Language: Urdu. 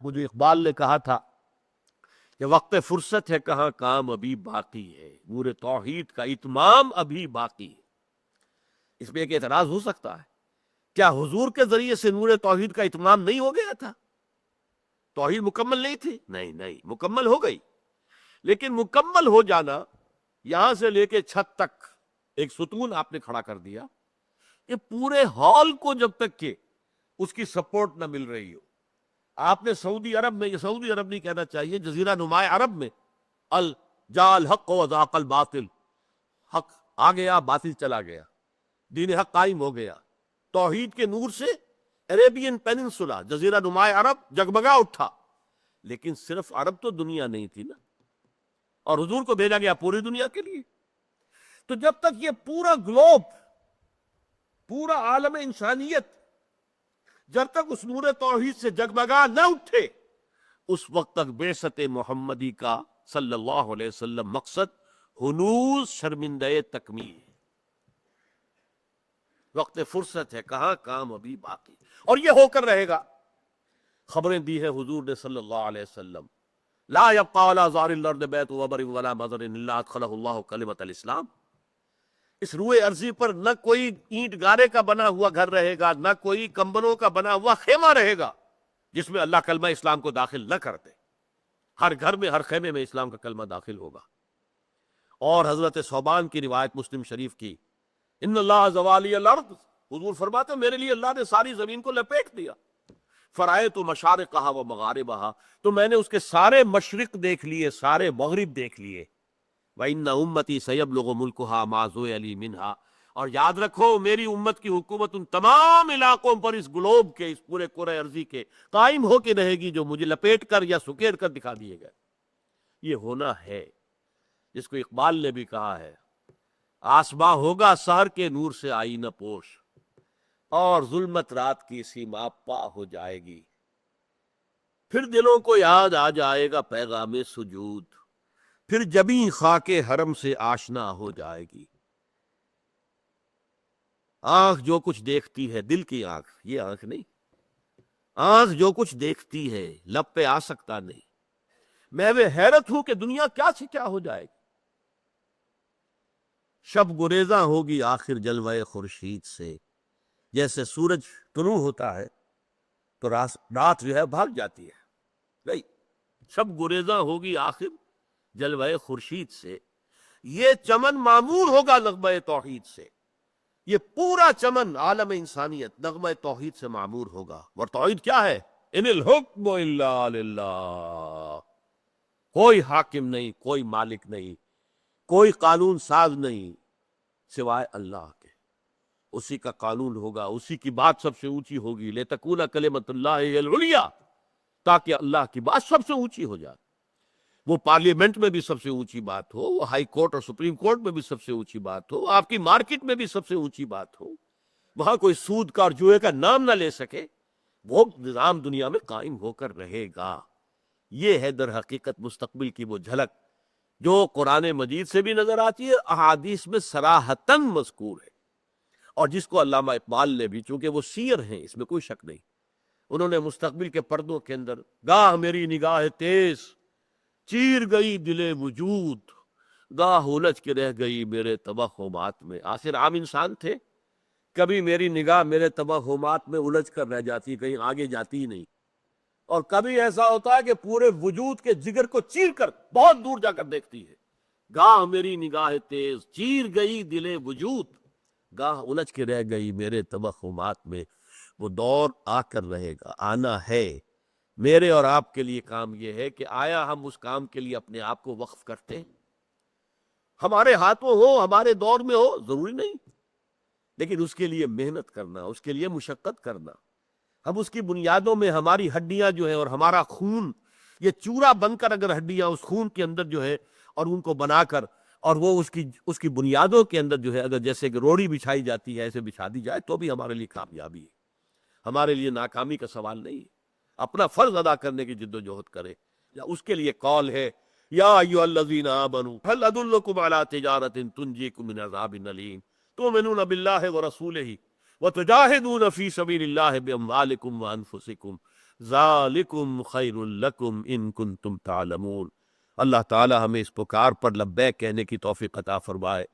وہ جو اقبال نے کہا تھا کہ وقت فرصت ہے کہاں کام ابھی باقی ہے، نور توحید کا اتمام ابھی باقی ہے۔ اس میں ایک اعتراض ہو سکتا ہے، کیا حضور کے ذریعے سے نور توحید کا اتمام نہیں ہو گیا تھا؟ توحید مکمل نہیں تھی؟ نہیں نہیں، مکمل ہو گئی، لیکن مکمل ہو جانا، یہاں سے لے کے چھت تک ایک ستون آپ نے کھڑا کر دیا، یہ پورے ہال کو جب تک کہ اس کی سپورٹ نہ مل رہی ہو۔ آپ نے سعودی عرب میں، یہ سعودی عرب نہیں کہنا چاہیے، جزیرہ نماء عرب میں جاء الحق وزاق الباطل، حق آ گیا، باطل چلا گیا، دین حق قائم ہو گیا، توحید کے نور سے عربین پیننسولا، جزیرہ نماء عرب جگمگا اٹھا۔ لیکن صرف عرب تو دنیا نہیں تھی نا، اور حضور کو بھیجا گیا پوری دنیا کے لیے۔ تو جب تک یہ پورا گلوب، پورا عالم انسانیت جب تک اس نور توحید سے جگمگا نہ اٹھے، اس وقت تک بعثت محمدی کا صلی اللہ علیہ وسلم مقصد ہنوز شرمندہ تکمیل ہے۔ وقت فرصت ہے کہاں کام ابھی باقی، اور یہ ہو کر رہے گا۔ خبریں دی ہے حضور نے صلی اللہ علیہ وسلم، لا يبقى على ظهر الارض بیت وبر ولا مضر الا ادخلہ اللہ کلمۃ الاسلام۔ اس روئے ارضی پر نہ کوئی اینٹ گارے کا بنا ہوا گھر رہے گا، نہ کوئی کمبنوں کا بنا ہوا خیمہ رہے گا جس میں اللہ کلمہ اسلام کو داخل نہ کرتے۔ ہر گھر میں، ہر خیمے میں اسلام کا کلمہ داخل ہوگا۔ اور حضرت صوبان کی روایت مسلم شریف کی، ان اللہ زوالی الارض، حضور فرماتے ہیں میرے لیے اللہ نے ساری زمین کو لپیٹ دیا، فرائے مشارقہا و مغاربہا، تو میں نے اس کے سارے مشرق دیکھ لیے، سارے مغرب دیکھ لیے۔ وَإِنَّ أُمَّتِي سَيَبْلُغُ مُلْكُهَا مَا زُوِّيَ لِي مِنْهَا، اور یاد رکھو میری امت کی حکومت ان تمام علاقوں پر، اس گلوب کے، اس پورے کرۂ ارضی کے قائم ہو کے رہے گی جو مجھے لپیٹ کر یا سکیڑ کر دکھا دیے گئے۔ یہ ہونا ہے، جس کو اقبال نے بھی کہا ہے، آسماں ہوگا سحر کے نور سے آئینہ پوش، اور ظلمت رات کی سیما پا ہو جائے گی، پھر دلوں کو یاد آ جائے گا پیغام سجود، پھر جبیں خاک حرم سے آشنا ہو جائے گی۔ آنکھ جو کچھ دیکھتی ہے، دل کی آنکھ، یہ آنکھ نہیں، آنکھ جو کچھ دیکھتی ہے لب پہ آ سکتا نہیں۔ میں وہ حیرت ہوں کہ دنیا کیا سے کیا ہو جائے گی۔ شب گریزاں ہوگی آخر جلوہ خورشید سے، جیسے سورج طلوع ہوتا ہے تو رات جو ہے بھاگ جاتی ہے، نہیں، شب گریزاں ہوگی آخر جلوہ خورشید سے، یہ چمن معمور ہوگا نغمہ توحید سے، یہ پورا چمن عالم انسانیت نغمہ توحید سے معمور ہوگا۔ اور توحید کیا ہے؟ ان الحکم الا للہ، کوئی حاکم نہیں، کوئی مالک نہیں، کوئی قانون ساز نہیں سوائے اللہ کے۔ اسی کا قانون ہوگا، اسی کی بات سب سے اونچی ہوگی، لِتَكُونَ کلمۃ اللہ ہی العلیٰ، تاکہ اللہ کی بات سب سے اونچی ہو جائے۔ وہ پارلیمنٹ میں بھی سب سے اونچی بات ہو، وہ ہائی کورٹ اور سپریم کورٹ میں بھی سب سے اونچی بات ہو، آپ کی مارکیٹ میں بھی سب سے اونچی بات ہو، وہاں کوئی سود کا اور جوئے کا نام نہ لے سکے، وہ نظام دنیا میں قائم ہو کر رہے گا۔ یہ ہے در حقیقت مستقبل کی وہ جھلک جو قرآن مجید سے بھی نظر آتی ہے، احادیث میں صراحتاً مذکور ہے، اور جس کو علامہ اقبال نے بھی، چونکہ وہ سیر ہیں اس میں کوئی شک نہیں، انہوں نے مستقبل کے پردوں کے اندر، گاہ میری نگاہ تیز چیر گئی دل وجود، گاہ الجھ کے رہ گئی میرے توہمات میں۔ آخر عام انسان تھے، کبھی میری نگاہ میرے توہمات میں الجھ کر رہ جاتی، کہیں آگے جاتی ہی نہیں، اور کبھی ایسا ہوتا ہے کہ پورے وجود کے جگر کو چیر کر بہت دور جا کر دیکھتی ہے۔ گاہ میری نگاہ تیز چیر گئی دل وجود، گاہ الجھ کے رہ گئی میرے توہمات میں۔ وہ دور آ کر رہے گا، آنا ہے۔ میرے اور آپ کے لیے کام یہ ہے کہ آیا ہم اس کام کے لیے اپنے آپ کو وقف کرتے ہیں؟ ہمارے ہاتھوں ہو، ہمارے دور میں ہو، ضروری نہیں، لیکن اس کے لیے محنت کرنا، اس کے لیے مشقت کرنا۔ ہم اس کی بنیادوں میں، ہماری ہڈیاں جو ہیں اور ہمارا خون، یہ چورا بن کر اگر ہڈیاں اس خون کے اندر جو ہے، اور ان کو بنا کر، اور وہ اس کی بنیادوں کے اندر جو ہے اگر جیسے کہ روڑی بچھائی جاتی ہے ایسے بچھا دی جائے تو بھی ہمارے لیے کامیابی ہے، ہمارے لیے ناکامی کا سوال نہیں ہے۔ اپنا فرض ادا کرنے کی جد و جہد کرے، یا اس کے لیے قول ہے، یا ایھا الذین آمنوا هل ادلکم علی تجارۃ تنجیکم من عذاب الیم تؤمنون باللہ ورسولہ وَتُجَاهِدُونَ فِي سَبِيلِ اللَّهِ بِأَمْوَالِكُمْ وَأَنفُسِكُمْ ذَلِكُمْ خَيْرٌ لَكُمْ إِن كُنتُمْ تَعْلَمُونَ۔ اللہ تعالی ہمیں اس پکار پر لبیک کہنے کی توفیق عطا فرمائے۔